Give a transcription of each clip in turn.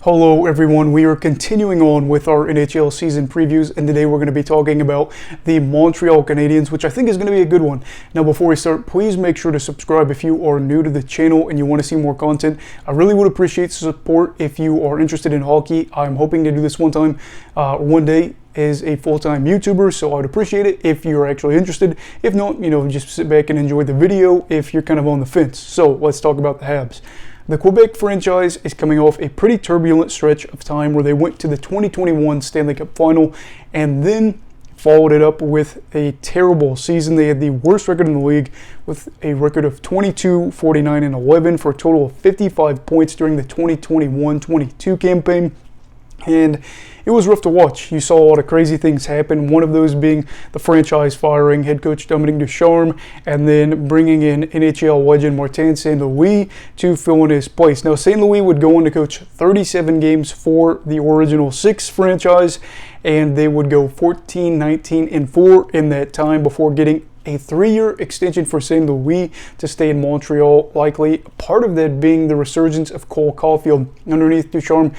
Hello everyone, we are continuing on with our NHL season previews, and today we're going to be talking about the Montreal Canadiens, which I think is going to be a good one. Now before we start, please make sure to subscribe if you are new to the channel and you want to see more content. I really would appreciate support if you are interested in hockey. I'm hoping to do this one day as a full-time YouTuber, so I would appreciate it if you're actually interested. If not, just sit back and enjoy the video if you're kind of on the fence. So let's talk about the Habs. The Quebec franchise is coming off a pretty turbulent stretch of time where they went to the 2021 Stanley Cup Final and then followed it up with a terrible season. They had the worst record in the league with a record of 22, 49, and 11 for a total of 55 points during the 2021-22 campaign. And it was rough to watch. You saw a lot of crazy things happen, one of those being the franchise firing head coach Dominique Ducharme and then bringing in NHL legend Martin St. Louis to fill in his place. Now, St. Louis would go on to coach 37 games for the original Six franchise, and they would go 14, 19, and 4 in that time before getting a 3-year extension for St. Louis to stay in Montreal, likely part of that being the resurgence of Cole Caulfield. Underneath Ducharme,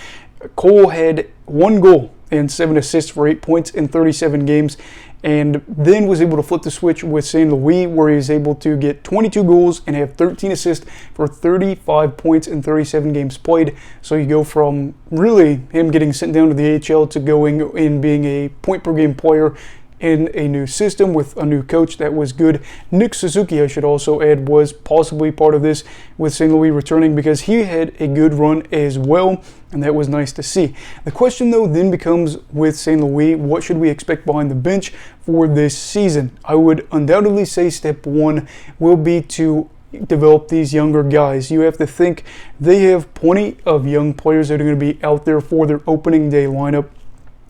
Cole had 1 goal and 7 assists for 8 points in 37 games, and then was able to flip the switch with St. Louis, where he was able to get 22 goals and have 13 assists for 35 points in 37 games played. So you go from really him getting sent down to the AHL to going in being a point-per-game player in a new system with a new coach that was good. Nick Suzuki, I should also add, was possibly part of this with St. Louis returning because he had a good run as well, and that was nice to see. The question though then becomes with St. Louis, what should we expect behind the bench for this season? I would undoubtedly say step one will be to develop these younger guys. You have to think they have plenty of young players that are going to be out there for their opening day lineup.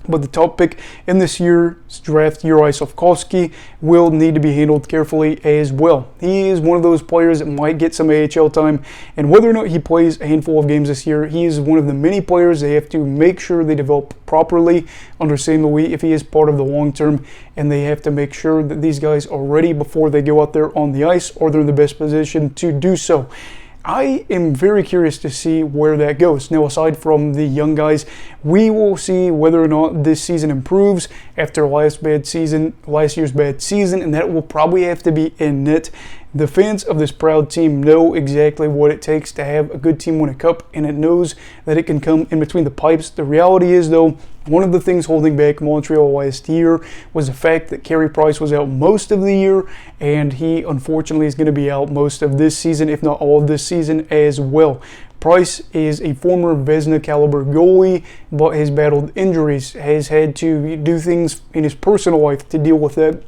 But the top pick in this year's draft, Juraj Slafkovsky, will need to be handled carefully as well. He is one of those players that might get some AHL time, and whether or not he plays a handful of games this year, he is one of the many players they have to make sure they develop properly under St. Louis if he is part of the long term, and they have to make sure that these guys are ready before they go out there on the ice, or they're in the best position to do so. I am very curious to see where that goes. Now, aside from the young guys, we will see whether or not this season improves after last year's bad season, and that will probably have to be in net. The fans of this proud team know exactly what it takes to have a good team win a cup, and it knows that it can come in between the pipes. The reality is, though, one of the things holding back Montreal last year was the fact that Carey Price was out most of the year, and he unfortunately is going to be out most of this season, if not all of this season as well. Price is a former Vezina caliber goalie, but has battled injuries, has had to do things in his personal life to deal with that,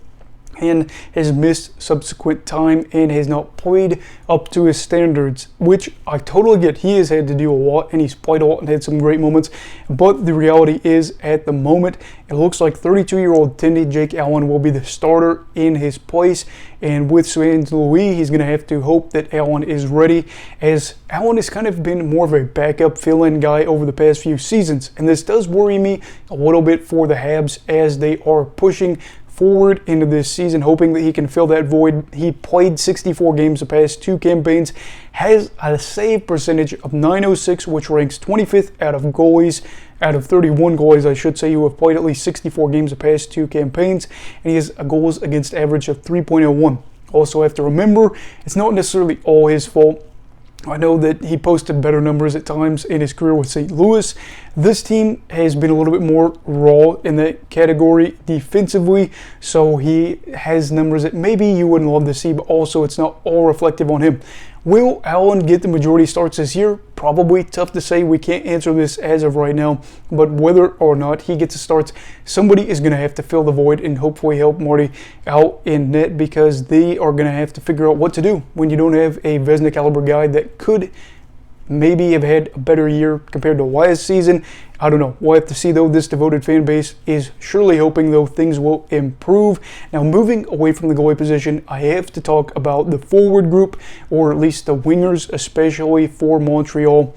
and has missed subsequent time and has not played up to his standards, which I totally get. He has had to do a lot, and he's played a lot and had some great moments, but the reality is at the moment it looks like 32-year-old Tendy Jake Allen will be the starter in his place, and with St. Louis he's going to have to hope that Allen is ready, as Allen has kind of been more of a backup fill-in guy over the past few seasons, and this does worry me a little bit for the Habs as they are pushing forward into this season, hoping that he can fill that void. He played 64 games the past 2 campaigns, has a save percentage of .906, which ranks 25th out of 31 goalies, I should say, who have played at least 64 games the past 2 campaigns, and he has a goals against average of 3.01. Also have to remember, it's not necessarily all his fault. I know that he posted better numbers at times in his career with St. Louis. This team has been a little bit more raw in that category defensively, so he has numbers that maybe you wouldn't love to see, but also it's not all reflective on him. Will Allen get the majority starts this year? Probably. Tough to say. We can't answer this as of right now, but whether or not he gets the starts, somebody is going to have to fill the void and hopefully help Marty out in net, because they are going to have to figure out what to do when you don't have a Vezina caliber guy that could maybe have had a better year compared to last season. I don't know. We'll have to see, though. This devoted fan base is surely hoping, though, things will improve. Now, moving away from the goalie position, I have to talk about the forward group, or at least the wingers, especially for Montreal.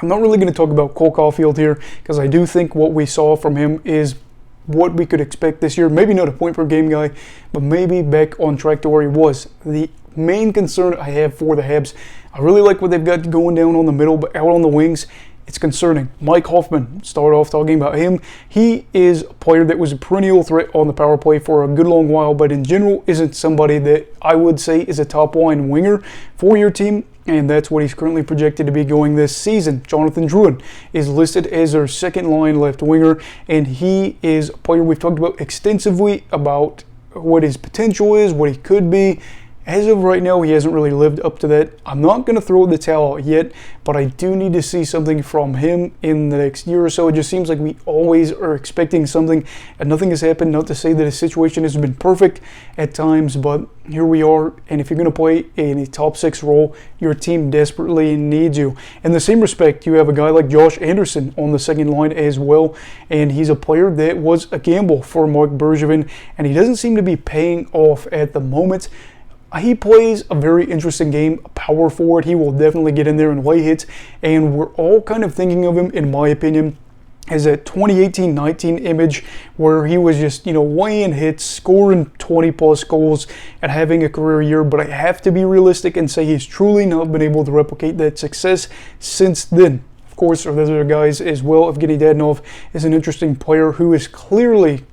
I'm not really going to talk about Cole Caulfield here, because I do think what we saw from him is what we could expect this year. Maybe not a point-per-game guy, but maybe back on track to where he was. The main concern I have for the Habs, I really like what they've got going down on the middle, but out on the wings, it's concerning. Mike Hoffman, start off talking about him. He is a player that was a perennial threat on the power play for a good long while, but in general isn't somebody that I would say is a top line winger for your team. And that's what he's currently projected to be going this season. Jonathan Drouin is listed as their second line left winger, and he is a player we've talked about extensively about what his potential is, what he could be. As of right now, he hasn't really lived up to that. I'm not going to throw the towel out yet, but I do need to see something from him in the next year or so. It just seems like we always are expecting something, and nothing has happened. Not to say that his situation has been perfect at times, but here we are. And if you're going to play in a top 6 role, your team desperately needs you. In the same respect, you have a guy like Josh Anderson on the second line as well, and he's a player that was a gamble for Mark Bergevin, and he doesn't seem to be paying off at the moment. He plays a very interesting game, a power forward. He will definitely get in there and lay hits, and we're all kind of thinking of him, in my opinion, as a 2018-19 image where he was just, laying hits, scoring 20-plus goals, and having a career year. But I have to be realistic and say he's truly not been able to replicate that success since then. Of course, there's other guys as well. Evgeny Dadonov is an interesting player who is clearly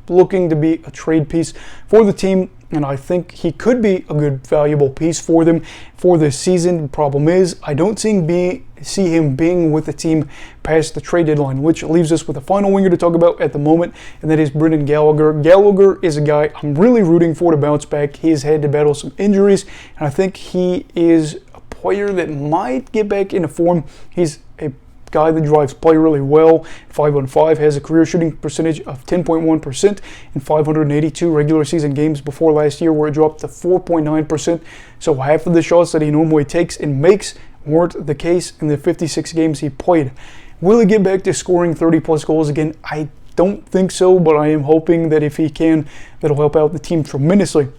looking to be a trade piece for the team, and I think he could be a good, valuable piece for them for this season. The problem is, I don't see him being with the team past the trade deadline, which leaves us with a final winger to talk about at the moment, and that is Brendan Gallagher. Gallagher is a guy I'm really rooting for to bounce back. He has had to battle some injuries, and I think he is a player that might get back into form. He's a guy that drives play really well. 5-on-5, has a career shooting percentage of 10.1% in 582 regular season games before last year, where it dropped to 4.9%. So half of the shots that he normally takes and makes weren't the case in the 56 games he played. Will he get back to scoring 30-plus goals again? I don't think so, but I am hoping that if he can, that'll help out the team tremendously.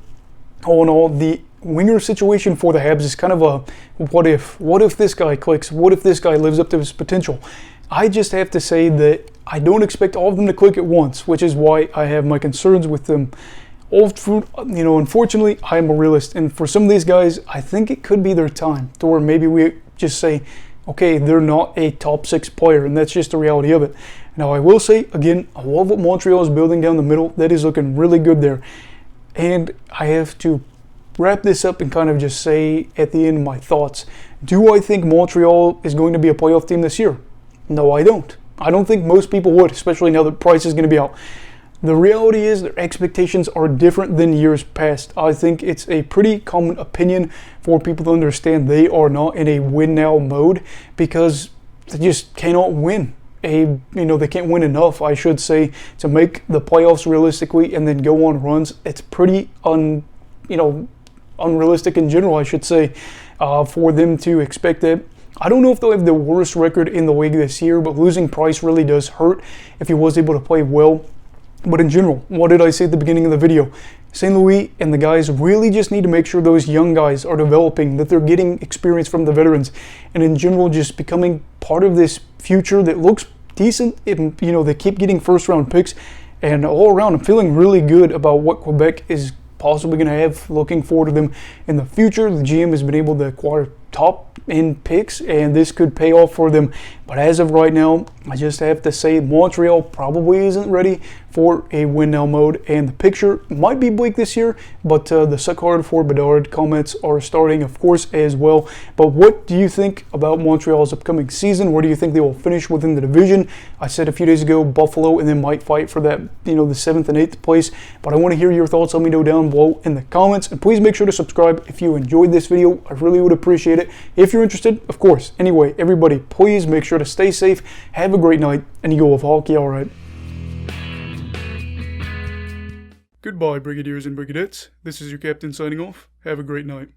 All in all, the winger situation for the Habs is kind of a what if. What if this guy clicks? What if this guy lives up to his potential? I just have to say that I don't expect all of them to click at once, which is why I have my concerns with them. Unfortunately, I'm a realist, and for some of these guys, I think it could be their time to where maybe we just say, okay, they're not a top 6 player, and that's just the reality of it. Now, I will say, again, I love what Montreal is building down the middle. That is looking really good there. And I have to wrap this up and kind of just say at the end my thoughts. Do I think Montreal is going to be a playoff team this year? No, I don't. I don't think most people would, especially now that Price is going to be out. The reality is their expectations are different than years past. I think it's a pretty common opinion for people to understand they are not in a win now mode because they just cannot win. They can't win enough, I should say, to make the playoffs realistically and then go on runs. It's pretty unrealistic in general, I should say, for them to expect that. I don't know if they'll have the worst record in the league this year, but losing Price really does hurt if he was able to play well. But in general, what did I say at the beginning of the video? St. Louis and the guys really just need to make sure those young guys are developing, that they're getting experience from the veterans, and in general just becoming part of this future that looks decent. They keep getting first-round picks, and all around I'm feeling really good about what Quebec is possibly going to have looking forward to them in the future. The GM has been able to acquire top-end picks, and this could pay off for them. But as of right now, I just have to say Montreal probably isn't ready for a win-now mode, and the picture might be bleak this year, but the suck hard for Bedard comments are starting, of course, as well. But what do you think about Montreal's upcoming season? Where do you think they will finish within the division? I said a few days ago Buffalo, and they might fight for that, the 7th and 8th place. But I want to hear your thoughts. Let me know down below in the comments, and please make sure to subscribe if you enjoyed this video. I really would appreciate it if you're interested, of course. Anyway, everybody, please make sure to stay safe, have a great night, and you go with hockey all right. Goodbye, Brigadiers and Brigadettes. This is your captain signing off. Have a great night.